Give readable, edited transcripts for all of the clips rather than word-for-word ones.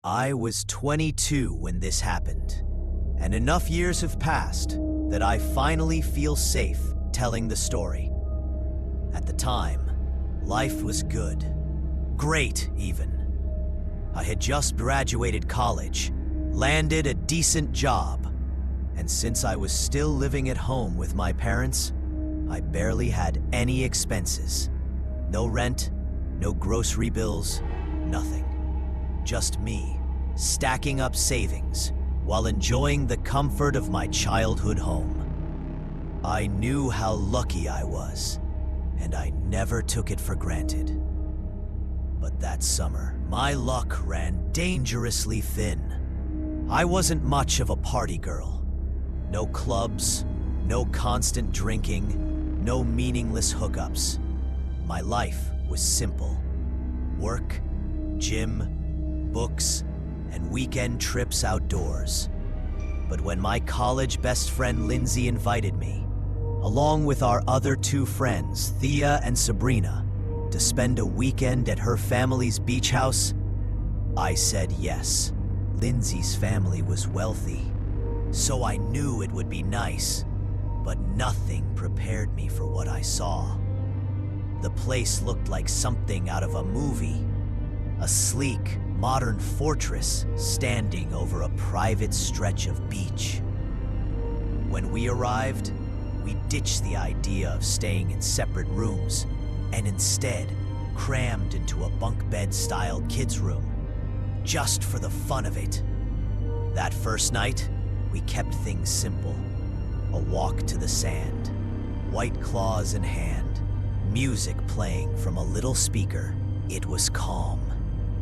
I was 22 when this happened, and enough years have passed that I finally feel safe telling the story. At the time, life was good. Great, even. I had just graduated college, landed a decent job, and since I was still living at home with my parents, I barely had any expenses. No rent, no grocery bills, nothing. Just me, stacking up savings while enjoying the comfort of my childhood home. I knew how lucky I was, and I never took it for granted. But that summer, my luck ran dangerously thin. I wasn't much of a party girl. No clubs, no constant drinking, no meaningless hookups. My life was simple. Work, gym, books, and weekend trips outdoors. But when my college best friend Lindsay invited me, along with our other two friends, Thea and Sabrina, to spend a weekend at her family's beach house, I said yes. Lindsay's family was wealthy, so I knew it would be nice, but nothing prepared me for what I saw. The place looked like something out of a movie, a sleek, modern fortress standing over a private stretch of beach. When we arrived, we ditched the idea of staying in separate rooms and instead crammed into a bunk bed style kids' room, just for the fun of it. That first night, we kept things simple. A walk to the sand, white claws in hand, music playing from a little speaker. It was calm,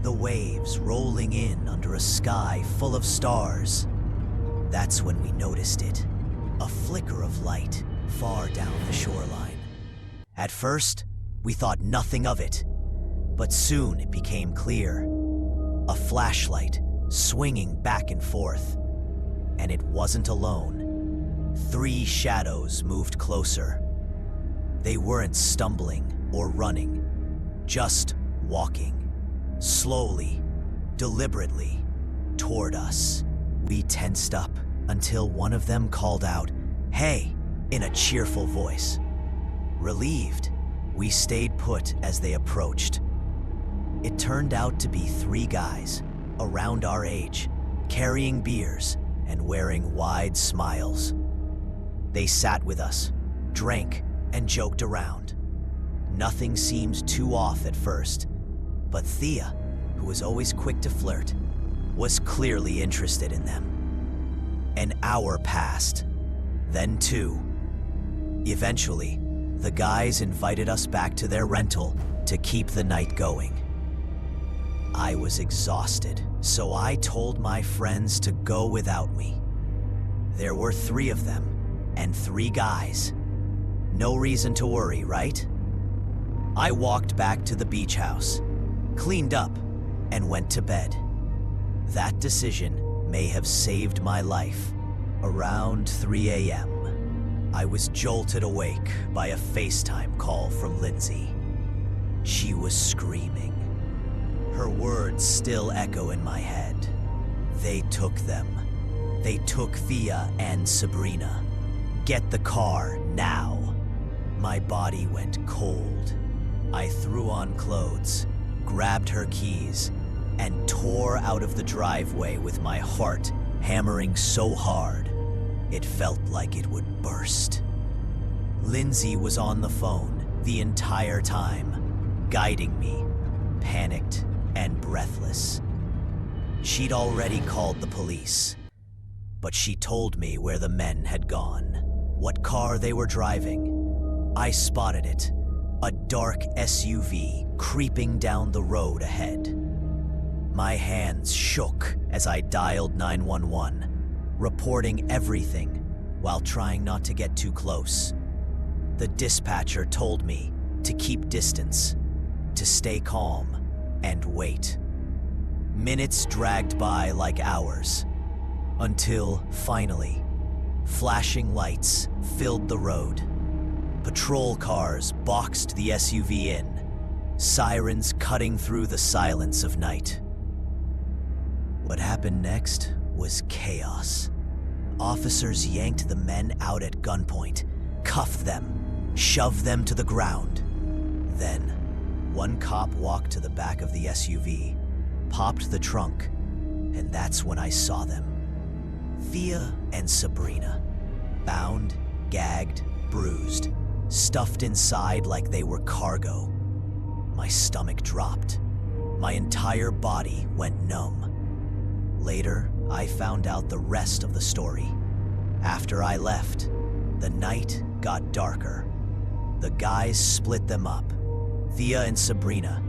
the waves rolling in under a sky full of stars. That's when we noticed it, a flicker of light far down the shoreline. At first, we thought nothing of it, but soon it became clear. A flashlight swinging back and forth, and it wasn't alone. 3 shadows moved closer. They weren't stumbling or running, just walking, slowly, deliberately, toward us. We tensed up until one of them called out, "Hey," in a cheerful voice. Relieved, we stayed put as they approached. It turned out to be 3 guys, around our age, carrying beers and wearing wide smiles. They sat with us, drank, and joked around. Nothing seemed too off at first, but Thea, who was always quick to flirt, was clearly interested in them. An hour passed, then 2. Eventually, the guys invited us back to their rental to keep the night going. I was exhausted, so I told my friends to go without me. There were 3 of them, and 3 guys. No reason to worry, right? I walked back to the beach house, cleaned up, and went to bed. That decision may have saved my life. Around 3 a.m., I was jolted awake by a FaceTime call from Lindsay. She was screaming. Her words still echo in my head. They took them. They took Thea and Sabrina. Get the car now. My body went cold. I threw on clothes, grabbed her keys, and tore out of the driveway with my heart hammering so hard it felt like it would burst. Lindsay was on the phone the entire time, guiding me, panicked and breathless. She'd already called the police, but she told me where the men had gone, what car they were driving. I spotted it, a dark SUV creeping down the road ahead. My hands shook as I dialed 911, reporting everything while trying not to get too close. The dispatcher told me to keep distance, to stay calm, and wait. Minutes dragged by like hours, until finally, flashing lights filled the road. Patrol cars boxed the SUV in, sirens cutting through the silence of night. What happened next was chaos. Officers yanked the men out at gunpoint, cuffed them, shoved them to the ground. Then, one cop walked to the back of the SUV, popped the trunk, and that's when I saw them. Thea and Sabrina, bound, gagged, bruised, stuffed inside like they were cargo. My stomach dropped. My entire body went numb. Later, I found out the rest of the story. After I left, the night got darker. The guys split them up. Thea and Sabrina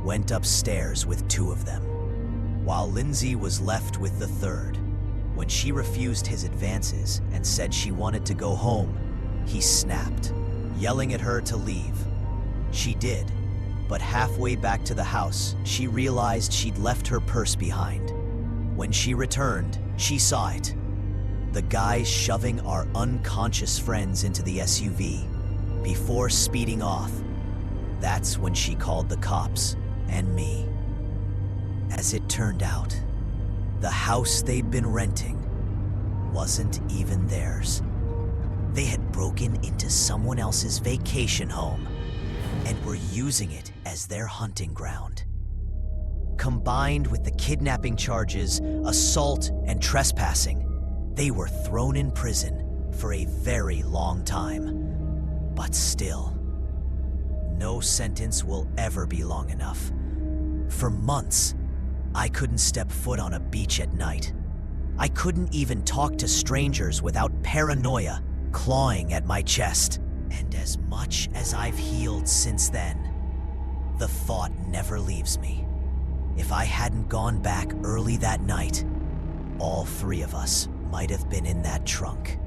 went upstairs with two of them, while Lindsay was left with the third. When she refused his advances and said she wanted to go home, he snapped, yelling at her to leave. She did, but halfway back to the house, she realized she'd left her purse behind. When she returned, she saw it. The guys shoving our unconscious friends into the SUV before speeding off. That's when she called the cops and me. As it turned out, the house they'd been renting wasn't even theirs. They had broken into someone else's vacation home and were using it as their hunting ground. Combined with the kidnapping charges, assault, and trespassing, they were thrown in prison for a very long time. But still, no sentence will ever be long enough. For months, I couldn't step foot on a beach at night. I couldn't even talk to strangers without paranoia clawing at my chest. And as much as I've healed since then, the thought never leaves me. If I hadn't gone back early that night, all three of us might have been in that trunk.